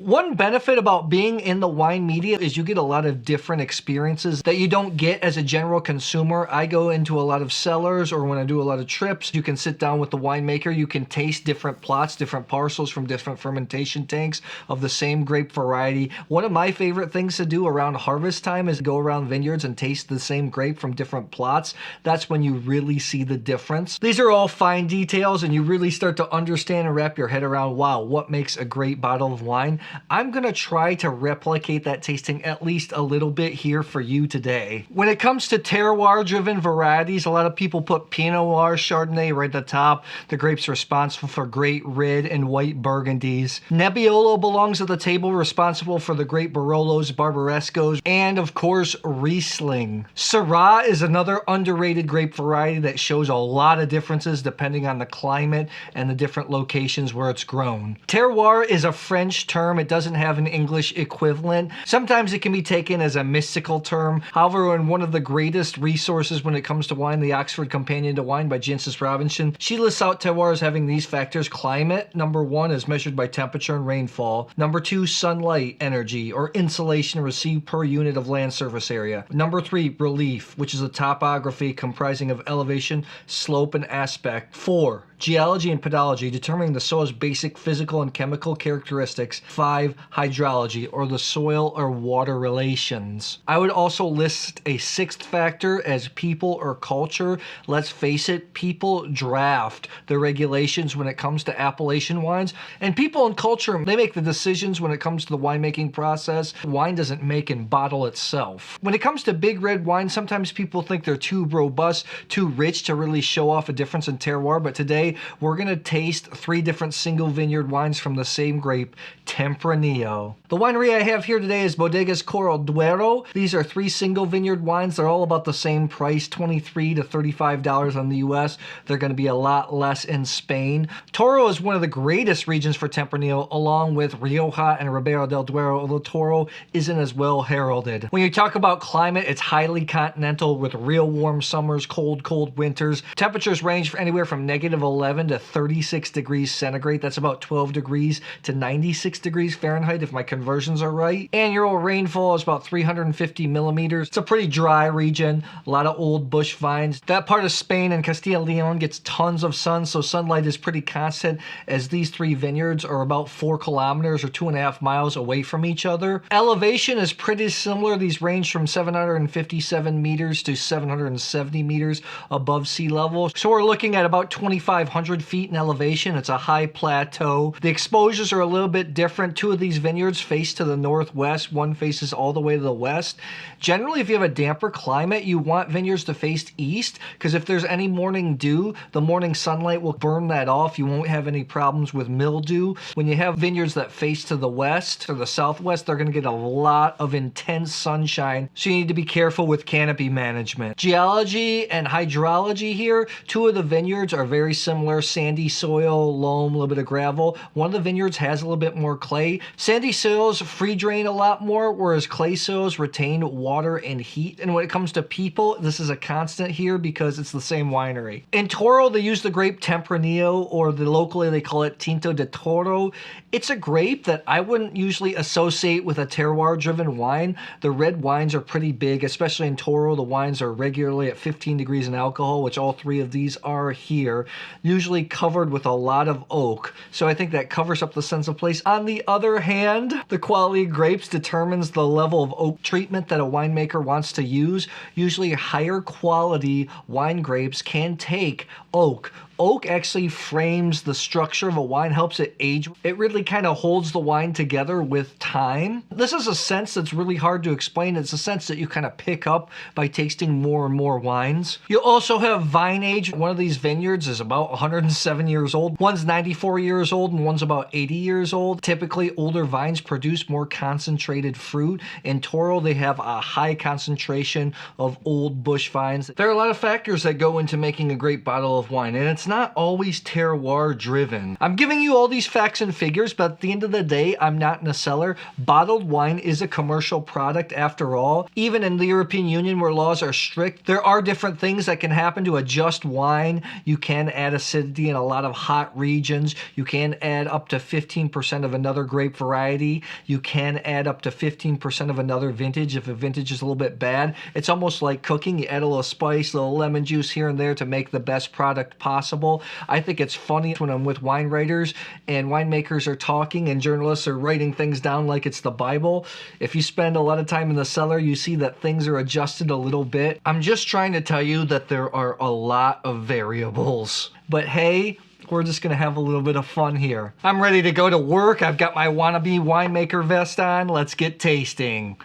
One benefit about being in the wine media is you get a lot of different experiences that you don't get as a general consumer. I go into a lot of cellars, or when I do a lot of trips, you can sit down with the winemaker. You can taste different plots, different parcels from different fermentation tanks of the same grape variety. One of my favorite things to do around harvest time is go around vineyards and taste the same grape from different plots. That's when you really see the difference. These are all fine details, and you really start to understand and wrap your head around, wow, what makes a great bottle of wine? I'm gonna try to replicate that tasting at least a little bit here for you today. When it comes to terroir-driven varieties, a lot of people put Pinot Noir, Chardonnay right at the top. The grape's responsible for great red and white Burgundies. Nebbiolo belongs at the table, responsible for the great Barolos, Barbarescos, and of course, Riesling. Syrah is another underrated grape variety that shows a lot of differences depending on the climate and the different locations where it's grown. Terroir is a French term. It doesn't have an English equivalent. Sometimes it can be taken as a mystical term. However, in one of the greatest resources when it comes to wine, the Oxford Companion to Wine by Jancis Robinson, she lists out terroir as having these factors. Climate, number 1, is measured by temperature and rainfall. Number 2, sunlight energy or insolation received per unit of land surface area. Number 3, relief, which is a topography comprising of elevation, slope, and aspect. 4, geology and pedology, determining the soil's basic physical and chemical characteristics. 5, hydrology, or the soil or water relations. I would also list a 6th factor as people or culture. Let's face it, people draft the regulations when it comes to appellation wines, and people and culture, they make the decisions when it comes to the winemaking process. Wine doesn't make and bottle itself. When it comes to big red wine, sometimes people think they're too robust, too rich to really show off a difference in terroir, but today we're going to taste 3 different single vineyard wines from the same grape, Tempranillo. The winery I have here today is Bodegas Coro Duero. These are 3 single vineyard wines. They're all about the same price, $23 to $35 on the US. They're going to be a lot less in Spain. Toro is one of the greatest regions for Tempranillo, along with Rioja and Ribera del Duero, although Toro isn't as well heralded. When you talk about climate, it's highly continental with real warm summers, cold winters. Temperatures range anywhere from -11 to 36 degrees centigrade. That's about 12 degrees to 96 degrees Fahrenheit if my conversions are right. Annual rainfall is about 350 millimeters. It's a pretty dry region, a lot of old bush vines. That part of Spain and Castilla y Leon gets tons of sun, so sunlight is pretty constant, as these 3 vineyards are about 4 kilometers or 2.5 miles away from each other. Elevation is pretty similar. These range from 757 meters to 770 meters above sea level. So we're looking at about 2,500 feet in elevation. It's a high plateau. The exposures are a little bit different. 2 of these vineyards face to the northwest. One faces all the way to the west. Generally, if you have a damper climate, you want vineyards to face east, because if there's any morning dew, the morning sunlight will burn that off. You won't have any problems with mildew. When you have vineyards that face to the west or the southwest, they're going to get a lot of intense sunshine, so you need to be careful with canopy management. Geology and hydrology here, 2 of the vineyards are very similar. Sandy soil, loam, a little bit of gravel. One of the vineyards has a little bit more clay. Sandy soils free drain a lot more, whereas clay soils retain water and heat. And when it comes to people, this is a constant here because it's the same winery. In Toro, they use the grape Tempranillo, or locally they call it Tinto de Toro. It's a grape that I wouldn't usually associate with a terroir-driven wine. The red wines are pretty big, especially in Toro. The wines are regularly at 15 degrees in alcohol, which all 3 of these are here, usually covered with a lot of oak. So I think that covers up the sense of place. On the other hand, the quality of grapes determines the level of oak treatment that a winemaker wants to use. Usually higher quality wine grapes can take oak. Oak actually frames the structure of a wine, helps it age. It really kind of holds the wine together with time. This is a sense that's really hard to explain. It's a sense that you kind of pick up by tasting more and more wines. You also have vine age. One of these vineyards is about 107 years old. One's 94 years old and one's about 80 years old. Typically, older vines produce more concentrated fruit. In Toro, they have a high concentration of old bush vines. There are a lot of factors that go into making a great bottle of wine, and it's not always terroir driven. I'm giving you all these facts and figures, but at the end of the day, I'm not in a cellar. Bottled wine is a commercial product after all. Even in the European Union where laws are strict, there are different things that can happen to adjust wine. You can add acidity in a lot of hot regions. You can add up to 15% of another grape variety. You can add up to 15% of another vintage if a vintage is a little bit bad. It's almost like cooking. You add a little spice, a little lemon juice here and there to make the best product possible. I think it's funny when I'm with wine writers and winemakers are talking and journalists are writing things down like it's the Bible. If you spend a lot of time in the cellar, you see that things are adjusted a little bit. I'm just trying to tell you that there are a lot of variables. But hey, we're just gonna have a little bit of fun here. I'm ready to go to work. I've got my wannabe winemaker vest on. Let's get tasting.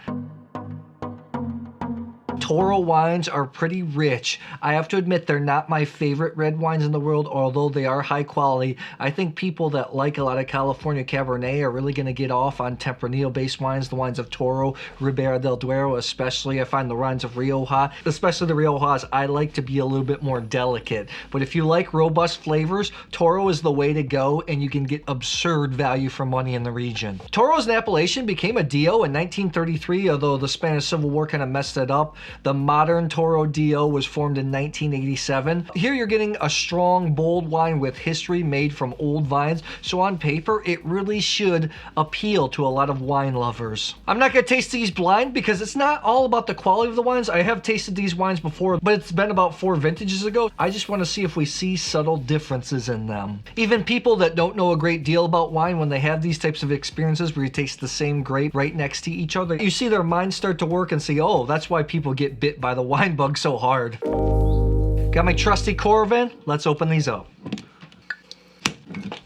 Toro wines are pretty rich. I have to admit they're not my favorite red wines in the world, although they are high quality. I think people that like a lot of California Cabernet are really going to get off on Tempranillo-based wines, the wines of Toro, Ribera del Duero especially. I find the wines of Rioja, especially the Riojas, I like to be a little bit more delicate. But if you like robust flavors, Toro is the way to go, and you can get absurd value for money in the region. Toro as an appellation became a DO in 1933, although the Spanish Civil War kind of messed it up. The modern Toro DO was formed in 1987. Here you're getting a strong, bold wine with history made from old vines, so on paper, it really should appeal to a lot of wine lovers. I'm not gonna taste these blind because it's not all about the quality of the wines. I have tasted these wines before, but it's been about 4 vintages ago. I just want to see if we see subtle differences in them. Even people that don't know a great deal about wine, when they have these types of experiences where you taste the same grape right next to each other, you see their minds start to work and say, oh, that's why people get bit by the wine bug so hard. Got my trusty Corvin. Let's open these up.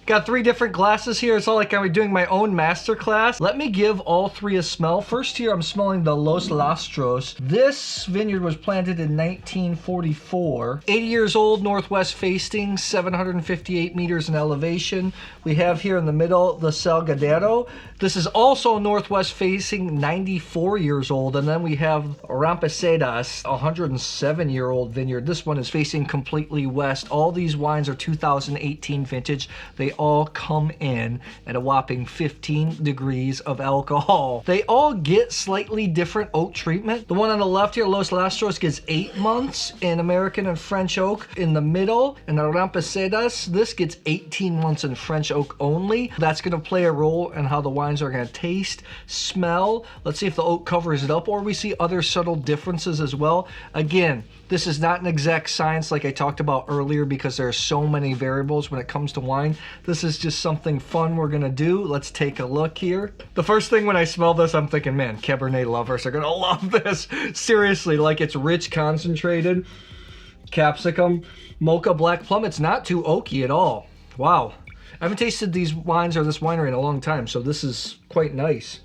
Got 3 different glasses here. It's all like I'm doing my own master class. Let me give all 3 a smell. First here, I'm smelling the Los Lastros. This vineyard was planted in 1944. 80 years old, northwest facing, 758 meters in elevation. We have here in the middle the Salgadero. This is also northwest facing, 94 years old. And then we have Rompesedas, a 107-year-old vineyard. This one is facing completely west. All these wines are 2018 vintage. They all come in at a whopping 15 degrees of alcohol. They all get slightly different oak treatment. The one on the left here, Los Lastros, gets 8 months in American and French oak. In the middle, in the Rompesedas, this gets 18 months in French oak only. That's going to play a role in how the wines are going to taste, smell. Let's see if the oak covers it up, or we see other subtle differences as well. Again, this is not an exact science like I talked about earlier because there are so many variables when it comes to wine. This is just something fun we're gonna do. Let's take a look here. The first thing when I smell this, I'm thinking, man, Cabernet lovers are gonna love this. Seriously, like it's rich, concentrated, capsicum, mocha black plum. It's not too oaky at all. Wow. I haven't tasted these wines or this winery in a long time, so this is quite nice.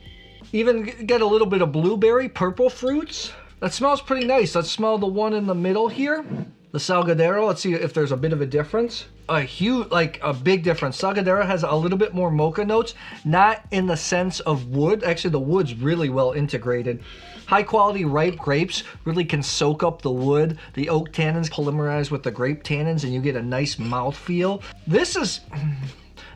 Even get a little bit of blueberry, purple fruits. That smells pretty nice. Let's smell the one in the middle here. The Salgadero, let's see if there's a bit of a difference. A huge, like a big difference. Salgadero has a little bit more mocha notes, not in the sense of wood. Actually, the wood's really well integrated. High quality ripe grapes really can soak up the wood. The oak tannins polymerize with the grape tannins and you get a nice mouthfeel. This is,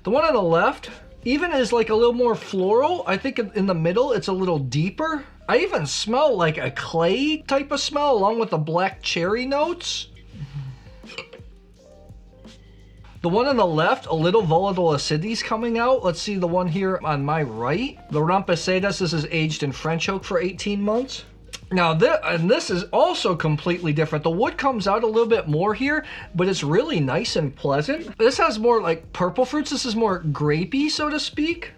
the one on the left, even is like a little more floral. I think in the middle, it's a little deeper. I even smell like a clay type of smell along with the black cherry notes. The one on the left, a little volatile acidity's coming out. Let's see the one here on my right. The Rompesedas, this is aged in French oak for 18 months. Now, this is also completely different. The wood comes out a little bit more here, but it's really nice and pleasant. This has more like purple fruits. This is more grapey, so to speak.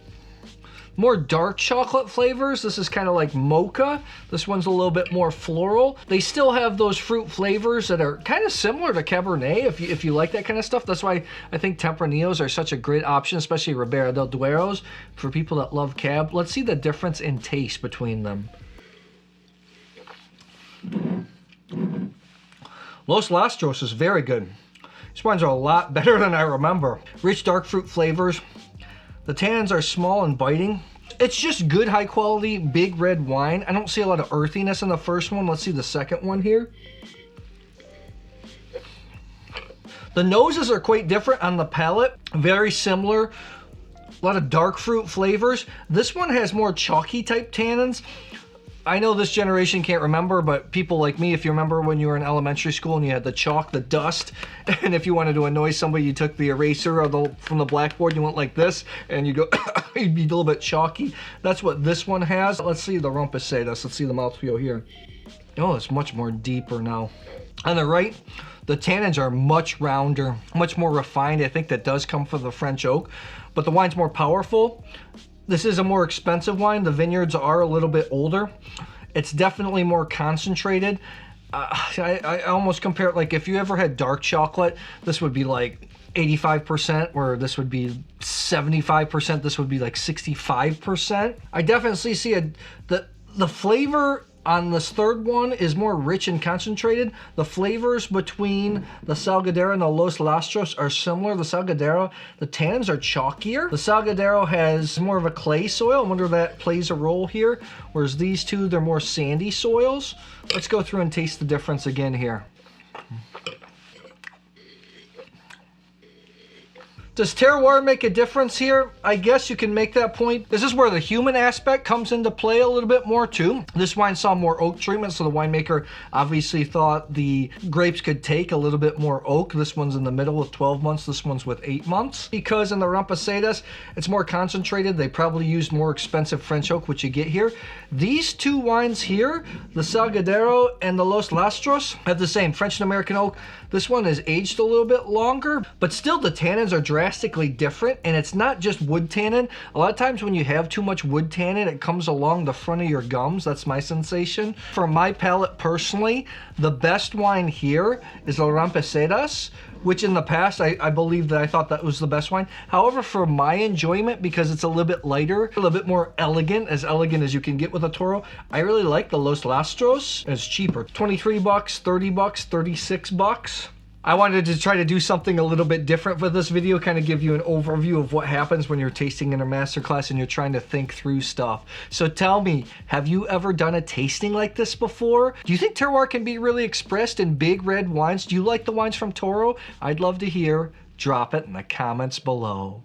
More dark chocolate flavors. This is kind of like mocha. This one's a little bit more floral. They still have those fruit flavors that are kind of similar to Cabernet if you like that kind of stuff. That's why I think Tempranillos are such a great option, especially Ribera del Dueros for people that love Cab. Let's see the difference in taste between them. Los Lastros is very good. These wines are a lot better than I remember. Rich dark fruit flavors. The tannins are small and biting. It's just good, high quality, big red wine. I don't see a lot of earthiness in the first one. Let's see the second one here. The noses are quite different on the palate, very similar. A lot of dark fruit flavors. This one has more chalky type tannins. I know this generation can't remember, but people like me, if you remember when you were in elementary school and you had the chalk, the dust, and if you wanted to annoy somebody, you took the eraser from the blackboard, you went like this, and you go, you'd be a little bit chalky. That's what this one has. Let's see the Rompesedas. Let's see the mouthfeel here. Oh, it's much more deeper now. On the right, the tannins are much rounder, much more refined. I think that does come from the French oak, but the wine's more powerful. This is a more expensive wine. The vineyards are a little bit older. It's definitely more concentrated. I almost compare it, like if you ever had dark chocolate, this would be like 85%, where this would be 75%, this would be like 65%. I definitely see the flavor on this third one is more rich and concentrated. The flavors between the Salgadero and the Los Lastros are similar. The Salgadero, the tannins are chalkier. The Salgadero has more of a clay soil. I wonder if that plays a role here. Whereas these two, they're more sandy soils. Let's go through and taste the difference again here. Does terroir make a difference here? I guess you can make that point. This is where the human aspect comes into play a little bit more too. This wine saw more oak treatment, so the winemaker obviously thought the grapes could take a little bit more oak. This one's in the middle with 12 months, this one's with 8 months. Because in the Rompesedas, it's more concentrated. They probably used more expensive French oak, which you get here. These two wines here, the Salgadero and the Los Lastros, have the same French and American oak. This one is aged a little bit longer, but still the tannins are drastically different, and it's not just wood tannin. A lot of times when you have too much wood tannin, it comes along the front of your gums. That's my sensation. For my palate personally, the best wine here is the Rompesedas, which in the past, I believe that I thought that was the best wine. However, for my enjoyment, because it's a little bit lighter, a little bit more elegant as you can get with a Toro, I really like the Los Lastros. It's cheaper, 23 bucks, 30 bucks, 36 bucks. I wanted to try to do something a little bit different for this video, kind of give you an overview of what happens when you're tasting in a masterclass and you're trying to think through stuff. So tell me, have you ever done a tasting like this before? Do you think terroir can be really expressed in big red wines? Do you like the wines from Toro? I'd love to hear. Drop it in the comments below.